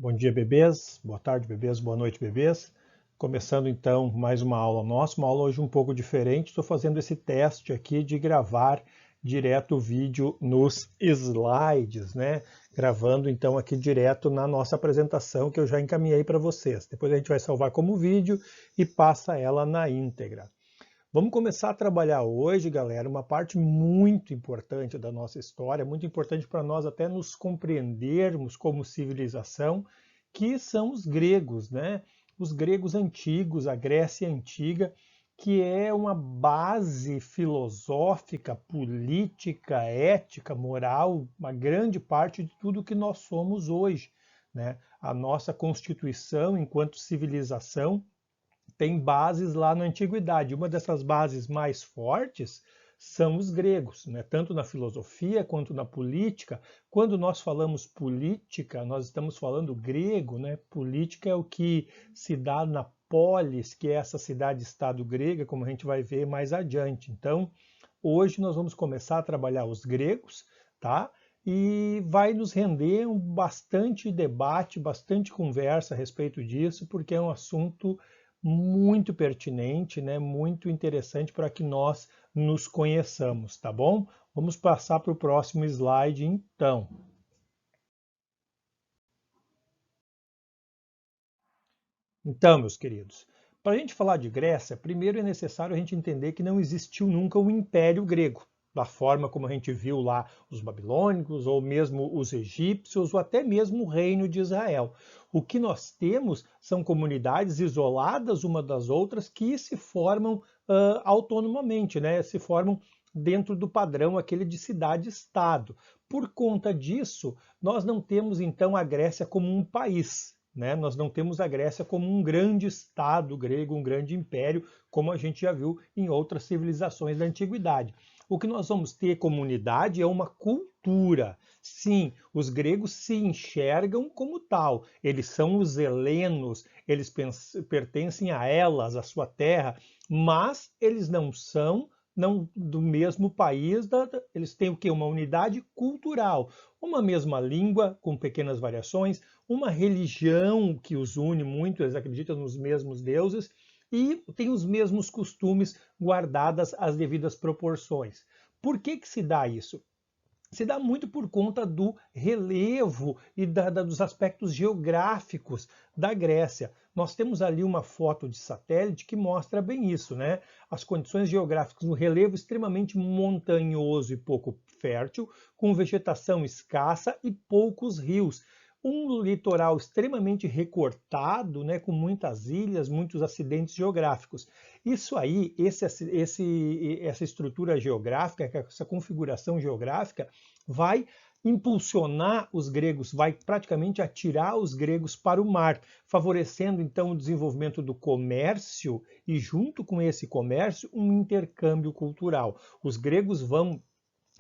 Bom dia, bebês. Boa tarde, bebês. Boa noite, bebês. Começando então mais uma aula nossa, uma aula hoje um pouco diferente. Estou fazendo esse teste aqui de gravar direto o vídeo nos slides, né? Gravando então aqui direto na nossa apresentação que eu já encaminhei para vocês. Depois a gente vai salvar como vídeo e passa ela na íntegra. Vamos começar a trabalhar hoje, galera, uma parte muito importante da nossa história, muito importante para nós até nos compreendermos como civilização, que são os gregos, né? Os gregos antigos, a Grécia antiga, que é uma base filosófica, política, ética, moral, uma grande parte de tudo que nós somos hoje, né? A nossa constituição enquanto civilização tem bases lá na antiguidade. Uma dessas bases mais fortes são os gregos, né? Tanto na filosofia quanto na política. Quando nós falamos política, nós estamos falando grego, né? Política é o que se dá na polis, que é essa cidade-estado grega, como a gente vai ver mais adiante. Então, hoje nós vamos começar a trabalhar os gregos, tá? E vai nos render bastante debate, bastante conversa a respeito disso, porque é um assunto muito pertinente, né? Muito interessante para que nós nos conheçamos, tá bom? Vamos passar para o próximo slide, então. Então, meus queridos, para a gente falar de Grécia, primeiro é necessário a gente entender que não existiu nunca um império grego, da forma como a gente viu lá os babilônicos, ou mesmo os egípcios, ou até mesmo o reino de Israel. O que nós temos são comunidades isoladas uma das outras que se formam autonomamente, né? Se formam dentro do padrão aquele de cidade-estado. Por conta disso, nós não temos então a Grécia como um país, né? Nós não temos a Grécia como um grande estado grego, um grande império, como a gente já viu em outras civilizações da antiguidade. O que nós vamos ter como unidade é uma cultura. Sim, os gregos se enxergam como tal. Eles são os helenos, eles pertencem a Elas, a sua terra, mas eles não são do mesmo país, eles têm o quê? Uma unidade cultural, uma mesma língua com pequenas variações, uma religião que os une muito, eles acreditam nos mesmos deuses e têm os mesmos costumes guardadas as devidas proporções. Por que se dá isso? Se dá muito por conta do relevo e dos aspectos geográficos da Grécia. Nós temos ali uma foto de satélite que mostra bem isso, né? As condições geográficas, um relevo extremamente montanhoso e pouco fértil, com vegetação escassa e poucos rios. Um litoral extremamente recortado, né, com muitas ilhas, muitos acidentes geográficos. Isso aí, essa estrutura geográfica, essa configuração geográfica, vai impulsionar os gregos, vai praticamente atirar os gregos para o mar, favorecendo então o desenvolvimento do comércio e, junto com esse comércio, um intercâmbio cultural. Os gregos vão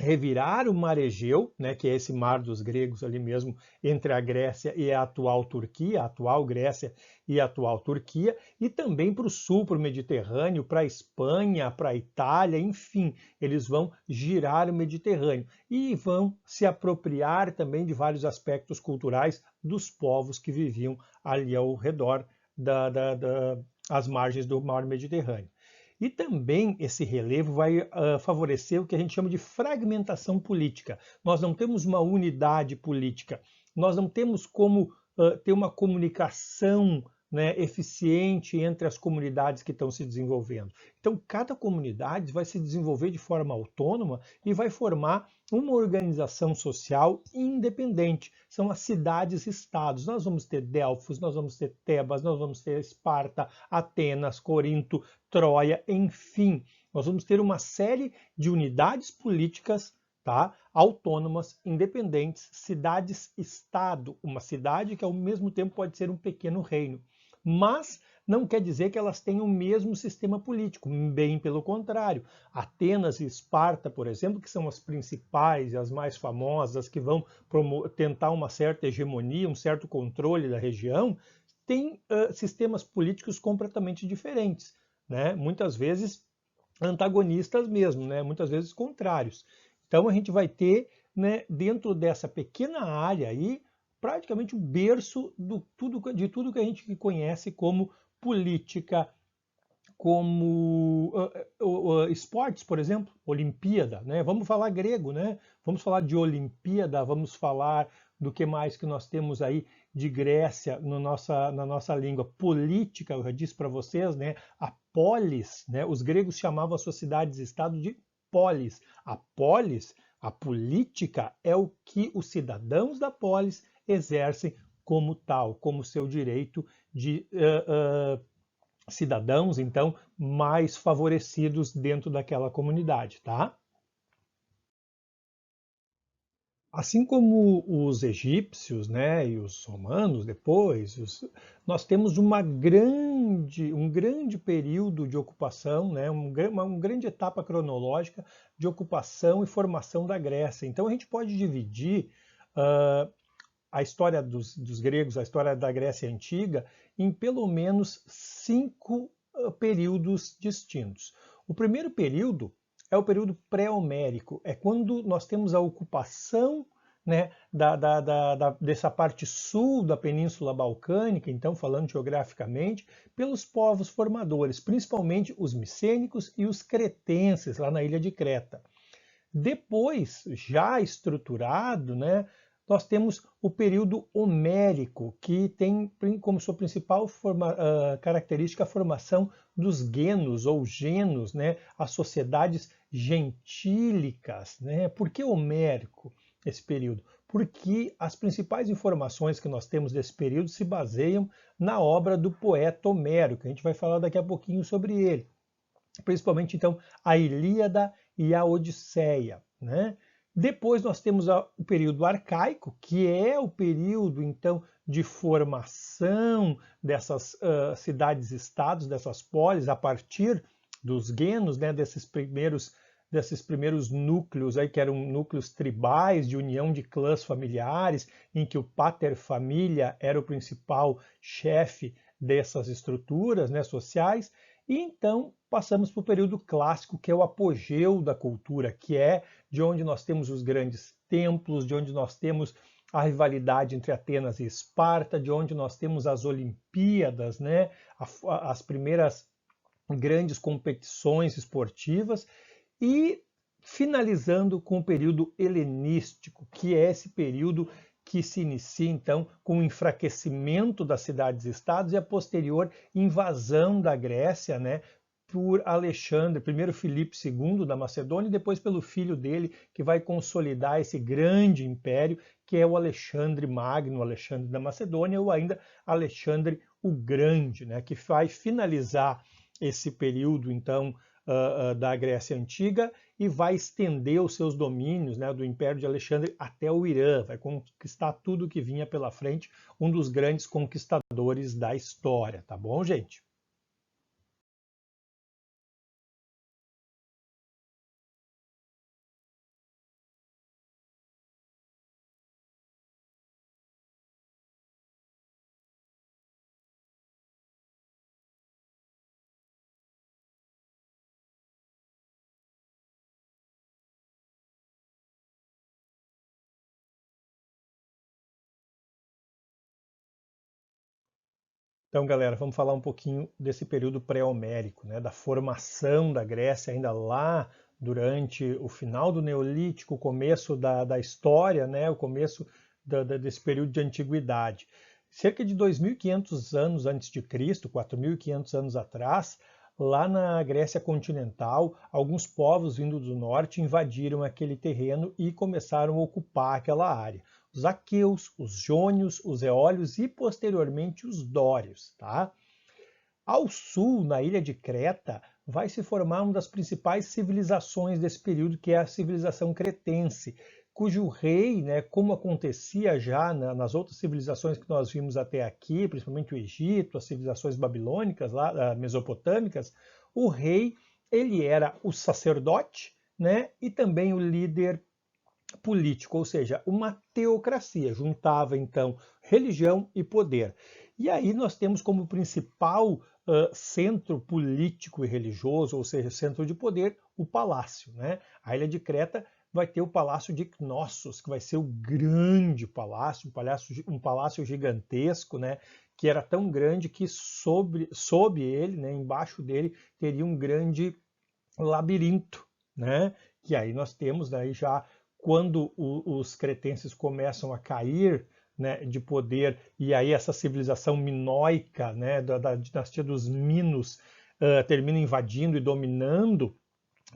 revirar o mar Egeu, né, que é esse mar dos gregos ali mesmo, entre a Grécia e a atual Turquia, a atual Grécia e a atual Turquia, e também para o sul, para o Mediterrâneo, para a Espanha, para a Itália, enfim, eles vão girar o Mediterrâneo e vão se apropriar também de vários aspectos culturais dos povos que viviam ali ao redor das margens do mar Mediterrâneo. E também esse relevo vai favorecer o que a gente chama de fragmentação política. Nós não temos uma unidade política, nós não temos como ter uma comunicação, né, eficiente entre as comunidades que estão se desenvolvendo. Então, cada comunidade vai se desenvolver de forma autônoma e vai formar uma organização social independente. São as cidades-estados. Nós vamos ter Delfos, nós vamos ter Tebas, nós vamos ter Esparta, Atenas, Corinto, Troia, enfim. Nós vamos ter uma série de unidades políticas, tá, autônomas, independentes, cidades-estado, uma cidade que ao mesmo tempo pode ser um pequeno reino. Mas não quer dizer que elas tenham o mesmo sistema político, bem pelo contrário. Atenas e Esparta, por exemplo, que são as principais e as mais famosas, que vão tentar uma certa hegemonia, um certo controle da região, têm sistemas políticos completamente diferentes, né? Muitas vezes antagonistas mesmo, né? Muitas vezes contrários. Então a gente vai ter, né, dentro dessa pequena área aí, praticamente o berço de tudo que a gente conhece como política, como esportes, por exemplo, Olimpíada, né? Vamos falar grego, né? Vamos falar de Olimpíada, vamos falar do que mais que nós temos aí de Grécia na nossa língua. Política, eu já disse para vocês, né? A polis, né? Os gregos chamavam as suas cidades-estado de polis. A polis, a política, é o que os cidadãos da polis exercem como tal, como seu direito de cidadãos, então, mais favorecidos dentro daquela comunidade, tá? Assim como os egípcios, né, e os romanos depois, nós temos um grande período de ocupação, né, uma grande etapa cronológica de ocupação e formação da Grécia. Então a gente pode dividir uh, a história dos gregos, a história da Grécia Antiga, em pelo menos 5 períodos distintos. O primeiro período é o período pré-homérico, é quando nós temos a ocupação, né, dessa parte sul da Península Balcânica, então falando geograficamente, pelos povos formadores, principalmente os micênicos e os cretenses, lá na ilha de Creta. Depois, já estruturado, né, nós temos o período homérico, que tem como sua principal característica a formação dos genos ou genos, né, as sociedades gentílicas. Né? Por que homérico esse período? Porque as principais informações que nós temos desse período se baseiam na obra do poeta Homero, que a gente vai falar daqui a pouquinho sobre ele. Principalmente, então, a Ilíada e a Odisseia. Né? Depois nós temos o período arcaico, que é o período, então, de formação dessas cidades-estados, dessas polis, a partir dos genos, né, desses primeiros núcleos, aí, que eram núcleos tribais, de união de clãs familiares, em que o pater familia era o principal chefe dessas estruturas, né, sociais. E então passamos para o período clássico, que é o apogeu da cultura, que é de onde nós temos os grandes templos, de onde nós temos a rivalidade entre Atenas e Esparta, de onde nós temos as Olimpíadas, né? As primeiras grandes competições esportivas, e finalizando com o período helenístico, que é esse período que se inicia então com o enfraquecimento das cidades-estados e a posterior invasão da Grécia, né, por Alexandre, primeiro Filipe II da Macedônia e depois pelo filho dele, que vai consolidar esse grande império, que é o Alexandre Magno, Alexandre da Macedônia, ou ainda Alexandre o Grande, né, que vai finalizar esse período então da Grécia Antiga e vai estender os seus domínios, né, do Império de Alexandre até o Irã, vai conquistar tudo que vinha pela frente, um dos grandes conquistadores da história, tá bom, gente? Então, galera, vamos falar um pouquinho desse período pré-homérico, né, da formação da Grécia, ainda lá durante o final do Neolítico, o começo da história, né, o começo desse período de antiguidade. Cerca de 2.500 anos antes de Cristo, 4.500 anos atrás, lá na Grécia continental, alguns povos vindo do norte invadiram aquele terreno e começaram a ocupar aquela área. Os aqueus, os jônios, os eólios e posteriormente os dórios. Tá? Ao sul, na ilha de Creta, vai se formar uma das principais civilizações desse período, que é a civilização cretense, cujo rei, né, como acontecia já nas outras civilizações que nós vimos até aqui, principalmente o Egito, as civilizações babilônicas, lá, mesopotâmicas, o rei ele era o sacerdote, né, e também o líder político, ou seja, uma teocracia, juntava então religião e poder. E aí nós temos como principal centro político e religioso, ou seja, centro de poder, o palácio. Né? A ilha de Creta vai ter o Palácio de Knossos, que vai ser o grande palácio, um palácio gigantesco, né, que era tão grande que sob ele, né, embaixo dele, teria um grande labirinto, né, que aí nós temos daí já quando os cretenses começam a cair, né, de poder, e aí essa civilização minoica, né, da dinastia dos Minos, termina invadindo e dominando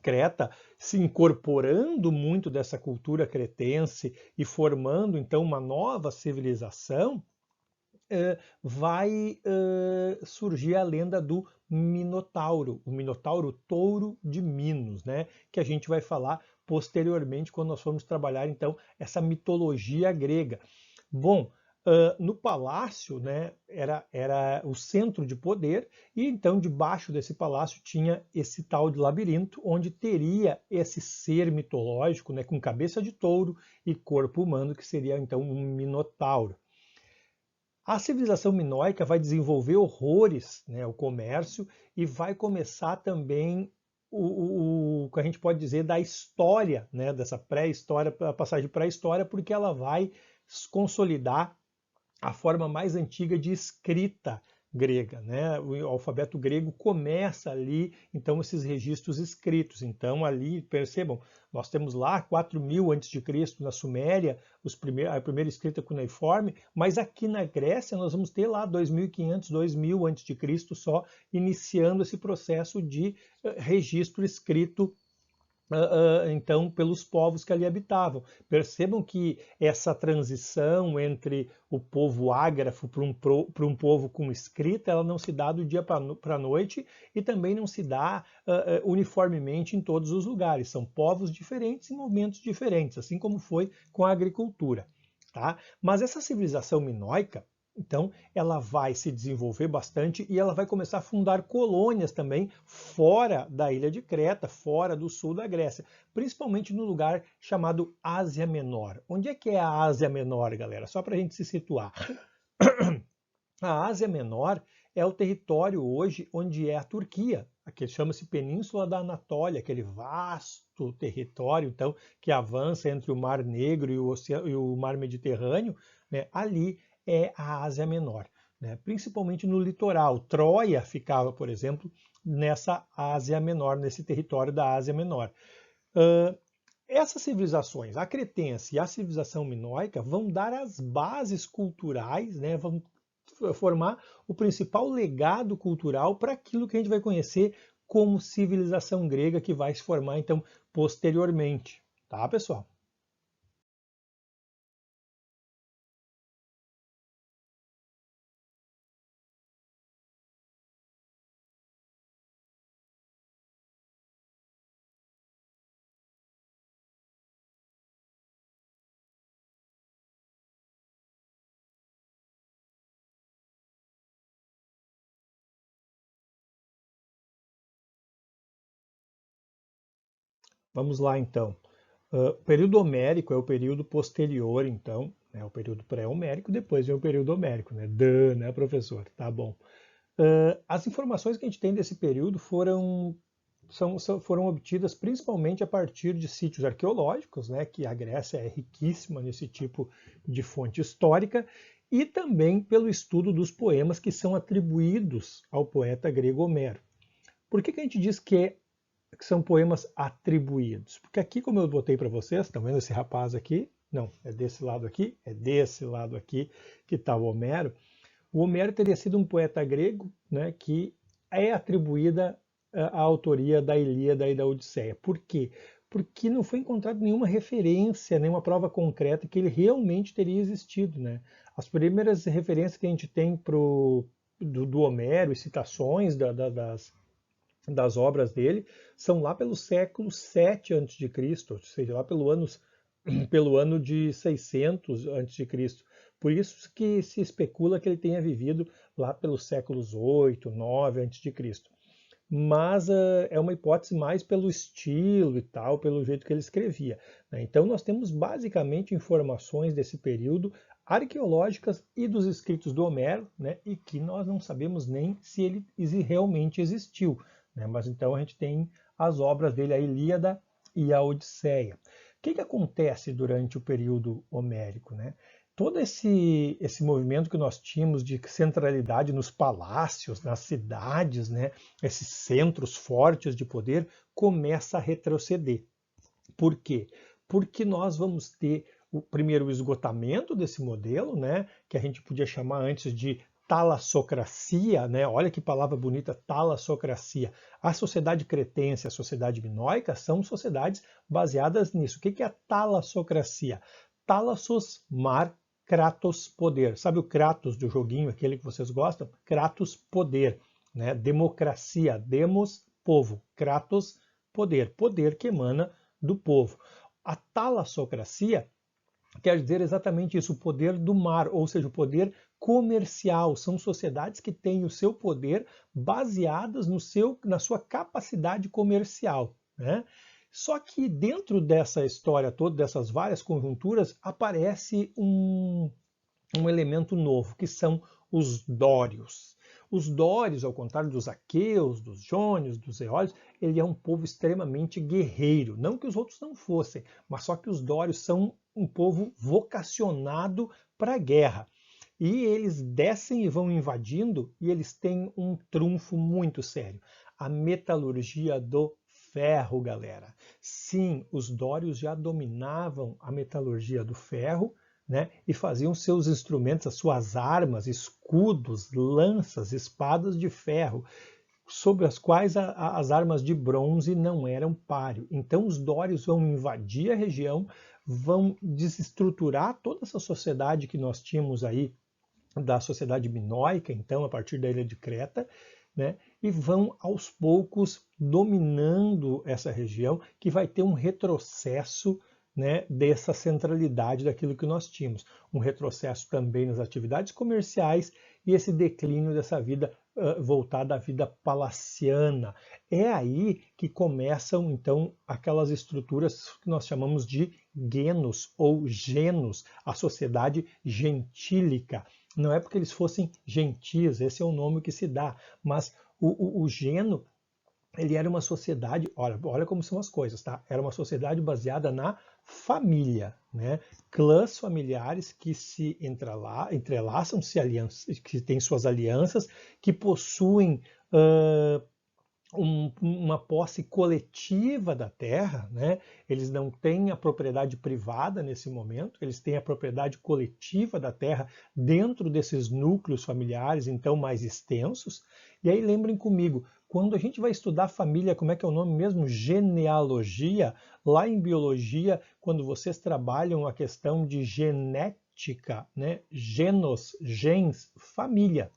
Creta, se incorporando muito dessa cultura cretense e formando então uma nova civilização, vai surgir a lenda do Minotauro, o Minotauro Touro de Minos, né? Que a gente vai falar posteriormente quando nós formos trabalhar então essa mitologia grega. Bom, no palácio, né, era o centro de poder, e então debaixo desse palácio tinha esse tal de labirinto, onde teria esse ser mitológico, né, com cabeça de touro e corpo humano, que seria então um minotauro. A civilização minoica vai desenvolver horrores, né, o comércio, e vai começar também o que a gente pode dizer da história, né, dessa pré-história, a passagem pré-história, porque ela vai consolidar a forma mais antiga de escrita grega, né? O alfabeto grego começa ali, então, esses registros escritos. Então, ali, percebam, nós temos lá 4000 a.C. na Suméria, a primeira escrita cuneiforme, mas aqui na Grécia nós vamos ter lá 2500, 2000 a.C. só iniciando esse processo de registro escrito então pelos povos que ali habitavam. Percebam que essa transição entre o povo ágrafo para um povo com escrita, ela não se dá do dia para a noite e também não se dá uniformemente em todos os lugares. São povos diferentes em momentos diferentes, assim como foi com a agricultura. Tá? Mas essa civilização minoica, então, ela vai se desenvolver bastante e ela vai começar a fundar colônias também fora da ilha de Creta, fora do sul da Grécia, principalmente no lugar chamado Ásia Menor. Onde é que é a Ásia Menor, galera? Só para a gente se situar. A Ásia Menor é o território hoje onde é a Turquia, que chama-se Península da Anatólia, aquele vasto território então que avança entre o Mar Negro e o Mar Mediterrâneo, né? Ali é a Ásia Menor, né? Principalmente no litoral. Troia ficava, por exemplo, nessa Ásia Menor, nesse território da Ásia Menor. Essas civilizações, a cretense e a civilização minoica, vão dar as bases culturais, né? Vão formar o principal legado cultural para aquilo que a gente vai conhecer como civilização grega, que vai se formar então posteriormente, tá, pessoal? Vamos lá então. O período homérico é o período posterior, então, né, o período pré-homérico, depois vem o período homérico, né? Né, professor? Tá bom. As informações que a gente tem desse período foram obtidas principalmente a partir de sítios arqueológicos, né, que a Grécia é riquíssima nesse tipo de fonte histórica, e também pelo estudo dos poemas que são atribuídos ao poeta grego Homero. Por que a gente diz que são poemas atribuídos? Porque aqui, como eu botei para vocês, estão vendo esse rapaz aqui? Não, é desse lado aqui, é desse lado aqui que está o Homero. O Homero teria sido um poeta grego, né, que é atribuída a autoria da Ilíada e da Odisseia. Por quê? Porque não foi encontrada nenhuma referência, nenhuma prova concreta que ele realmente teria existido, né? As primeiras referências que a gente tem do Homero e citações das obras dele são lá pelo século 7 a.C., ou seja, lá pelo ano de 600 a.C. Por isso que se especula que ele tenha vivido lá pelos séculos 8, 9 a.C. Mas é uma hipótese mais pelo estilo e tal, pelo jeito que ele escrevia, né? Então nós temos basicamente informações desse período arqueológicas e dos escritos do Homero, né? E que nós não sabemos nem se ele realmente existiu, né? Mas então a gente tem as obras dele, a Ilíada e a Odisseia. que acontece durante o período homérico, né? Todo esse movimento que nós tínhamos de centralidade nos palácios, nas cidades, né? Esses centros fortes de poder, começa a retroceder. Por quê? Porque nós vamos ter primeiro o esgotamento desse modelo, né? Que a gente podia chamar antes de talassocracia, né? Olha que palavra bonita, talassocracia. A sociedade cretense e a sociedade minoica são sociedades baseadas nisso. O que é a talassocracia? Talassos, mar, Kratos, poder. Sabe o Kratos do joguinho, aquele que vocês gostam? Kratos, poder. Né? Democracia, demos, povo. Kratos, poder. Poder que emana do povo. A talassocracia quer dizer exatamente isso, o poder do mar, ou seja, o poder comercial. São sociedades que têm o seu poder baseadas na sua capacidade comercial. Né? Só que dentro dessa história toda, dessas várias conjunturas, aparece um elemento novo, que são os dórios. Os dórios, ao contrário dos aqueus, dos jônios, dos eólios, ele é um povo extremamente guerreiro. Não que os outros não fossem, mas só que os dórios são um povo vocacionado para a guerra. E eles descem e vão invadindo, e eles têm um trunfo muito sério: a metalurgia do ferro, galera. Sim, os dórios já dominavam a metalurgia do ferro, né, e faziam seus instrumentos, as suas armas, escudos, lanças, espadas de ferro, sobre as quais as armas de bronze não eram páreo. Então os dórios vão invadir a região, vão desestruturar toda essa sociedade que nós tínhamos aí, da sociedade minoica, então, a partir da ilha de Creta, né, e vão aos poucos dominando essa região, que vai ter um retrocesso, né, dessa centralidade daquilo que nós tínhamos. Um retrocesso também nas atividades comerciais e esse declínio dessa vida voltada à vida palaciana. É aí que começam, então, aquelas estruturas que nós chamamos de genos ou genos, a sociedade gentílica. Não é porque eles fossem gentis, esse é o nome que se dá, mas o geno, ele era uma sociedade, olha como são as coisas, tá? Era uma sociedade baseada na família, né? Clãs familiares que se entrelaçam, que têm suas alianças, que possuem uma posse coletiva da terra, né? Eles não têm a propriedade privada nesse momento, eles têm a propriedade coletiva da terra dentro desses núcleos familiares, então mais extensos. E aí lembrem comigo, quando a gente vai estudar família, como é que é o nome mesmo? Genealogia. Lá em biologia, quando vocês trabalham a questão de genética, né? Genos, gens, família.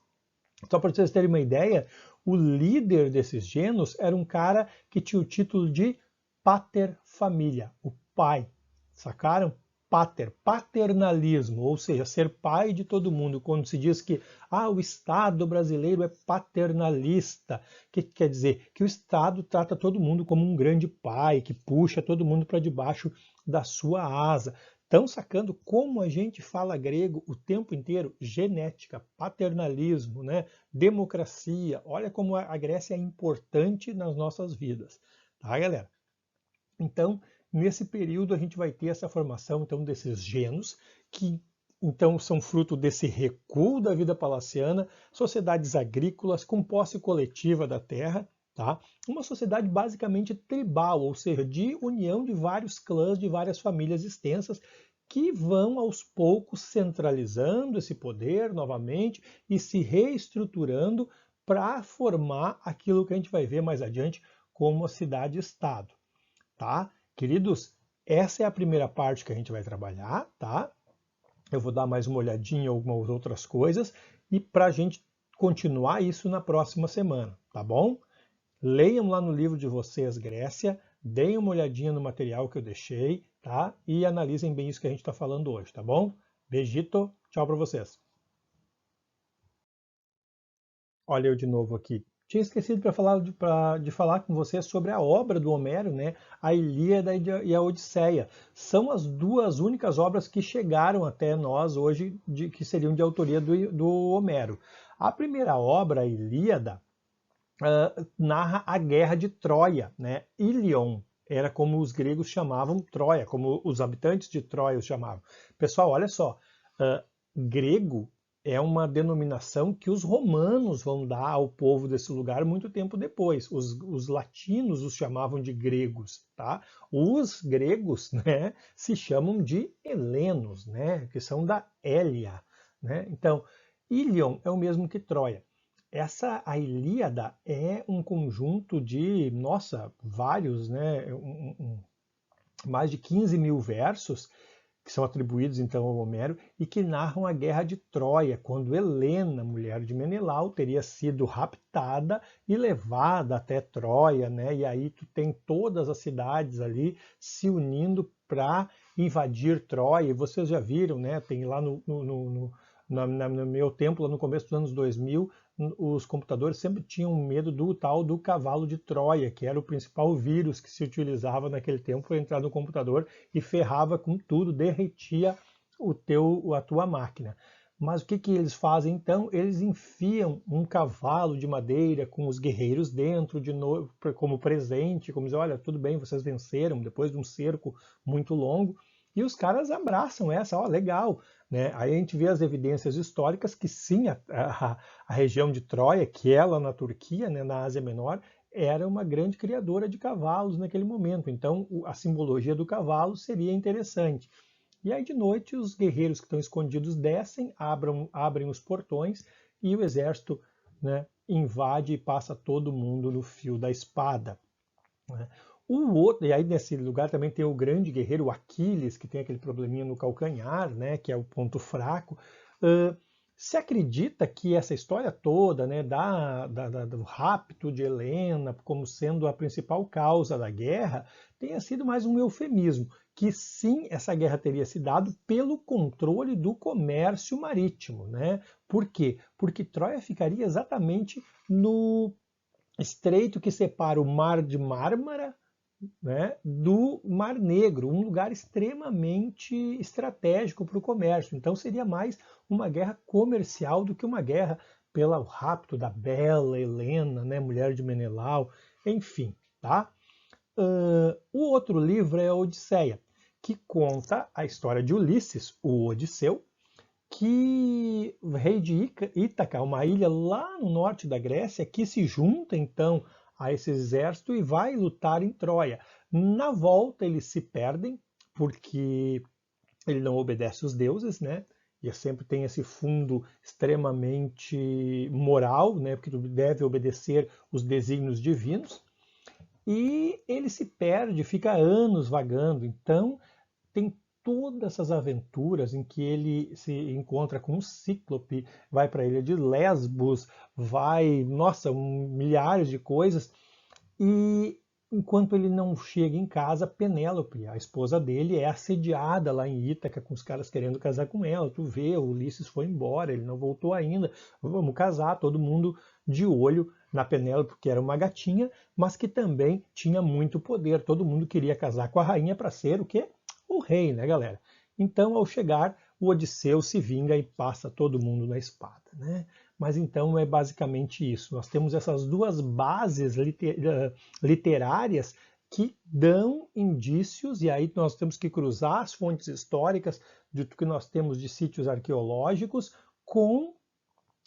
Só para vocês terem uma ideia, o líder desses genos era um cara que tinha o título de pater família, o pai. Sacaram? Pater, paternalismo, ou seja, ser pai de todo mundo. Quando se diz que o Estado brasileiro é paternalista, o que quer dizer? Que o Estado trata todo mundo como um grande pai, que puxa todo mundo para debaixo da sua asa. Estão sacando como a gente fala grego o tempo inteiro? Genética, paternalismo, né? Democracia. Olha como a Grécia é importante nas nossas vidas. Tá, galera? Então, nesse período a gente vai ter essa formação então desses genos que então são fruto desse recuo da vida palaciana, sociedades agrícolas com posse coletiva da terra, tá? Uma sociedade basicamente tribal, ou seja, de união de vários clãs, de várias famílias extensas, que vão aos poucos centralizando esse poder novamente e se reestruturando para formar aquilo que a gente vai ver mais adiante como a cidade-estado. Tá? Queridos, essa é a primeira parte que a gente vai trabalhar, tá? Eu vou dar mais uma olhadinha em algumas outras coisas e para a gente continuar isso na próxima semana, tá bom? Leiam lá no livro de vocês, Grécia, deem uma olhadinha no material que eu deixei, tá? E analisem bem isso que a gente está falando hoje, tá bom? Beijito, tchau para vocês. Olha eu de novo aqui. Tinha esquecido de falar com você sobre a obra do Homero, né? A Ilíada e a Odisseia. São as duas únicas obras que chegaram até nós hoje, que seriam de autoria do Homero. A primeira obra, a Ilíada, narra a guerra de Troia, né? Ilion, Era como os gregos chamavam Troia, como os habitantes de Troia os chamavam. Pessoal, olha só, grego é uma denominação que os romanos vão dar ao povo desse lugar muito tempo depois. Os latinos os chamavam de gregos, tá? Os gregos, né, se chamam de helenos, né, que são da Hélia, né? Então, Ilion é o mesmo que Troia. A Ilíada é um conjunto de, nossa, vários, né, mais de 15 mil versos que são atribuídos então ao Homero e que narram a guerra de Troia, quando Helena, mulher de Menelau, teria sido raptada e levada até Troia, né? E aí tu tem todas as cidades ali se unindo para invadir Troia. E vocês já viram, né? Tem lá no meu tempo, lá no começo dos anos 2000, os computadores sempre tinham medo do tal do cavalo de Troia, que era o principal vírus que se utilizava naquele tempo para entrar no computador e ferrava com tudo, derretia a tua máquina. Mas o que eles fazem então? Eles enfiam um cavalo de madeira com os guerreiros dentro de novo como presente, como dizer, olha, tudo bem, vocês venceram depois de um cerco muito longo. E os caras abraçam essa, ó, legal. Né? Aí a gente vê as evidências históricas que sim, a região de Troia, que é lá na Turquia, né, na Ásia Menor, era uma grande criadora de cavalos naquele momento. Então a simbologia do cavalo seria interessante. E aí de noite os guerreiros que estão escondidos descem, abrem os portões e o exército, né, invade e passa todo mundo no fio da espada. Né? O outro, e aí nesse lugar também tem o grande guerreiro Aquiles, que tem aquele probleminha no calcanhar, né, que é o ponto fraco. Se acredita que essa história toda, né, do rapto de Helena como sendo a principal causa da guerra, tenha sido mais um eufemismo, que sim, essa guerra teria se dado pelo controle do comércio marítimo. Né? Por quê? Porque Troia ficaria exatamente no estreito que separa o Mar de Mármara, né, do Mar Negro, um lugar extremamente estratégico para o comércio. Então seria mais uma guerra comercial do que uma guerra pelo rapto da bela Helena, né, mulher de Menelau, enfim. Tá? O outro livro é a Odisseia, que conta a história de Ulisses, o Odisseu, que o rei de Ítaca, uma ilha lá no norte da Grécia, que se junta então a esse exército e vai lutar em Troia. Na volta eles se perdem, porque ele não obedece os deuses, né? E sempre tem esse fundo extremamente moral, né? Porque tu deve obedecer os desígnios divinos. E ele se perde, fica anos vagando. Então tem todas essas aventuras em que ele se encontra com um cíclope, vai para a ilha de Lesbos, vai, nossa, milhares de coisas. E enquanto ele não chega em casa, Penélope, a esposa dele, é assediada lá em Ítaca com os caras querendo casar com ela. Tu vê, o Ulisses foi embora, ele não voltou ainda. Vamos casar, todo mundo de olho na Penélope, que era uma gatinha, mas que também tinha muito poder. Todo mundo queria casar com a rainha para ser o quê? O rei, né, galera? Então, ao chegar, o Odisseu se vinga e passa todo mundo na espada, né? Mas então é basicamente isso. Nós temos essas duas bases literárias que dão indícios, e aí nós temos que cruzar as fontes históricas do que nós temos de sítios arqueológicos com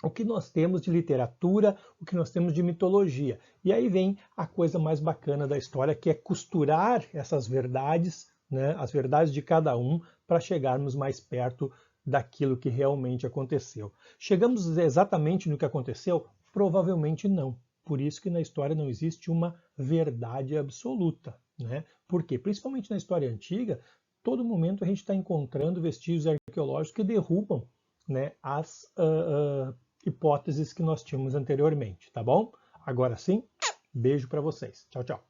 o que nós temos de literatura, o que nós temos de mitologia. E aí vem a coisa mais bacana da história, que é costurar essas verdades, né, as verdades de cada um, para chegarmos mais perto daquilo que realmente aconteceu. Chegamos exatamente no que aconteceu? Provavelmente não. Por isso que na história não existe uma verdade absoluta. Né? Por quê? Principalmente na história antiga, todo momento a gente está encontrando vestígios arqueológicos que derrubam, né, as hipóteses que nós tínhamos anteriormente, tá bom? Agora sim, beijo para vocês. Tchau, tchau.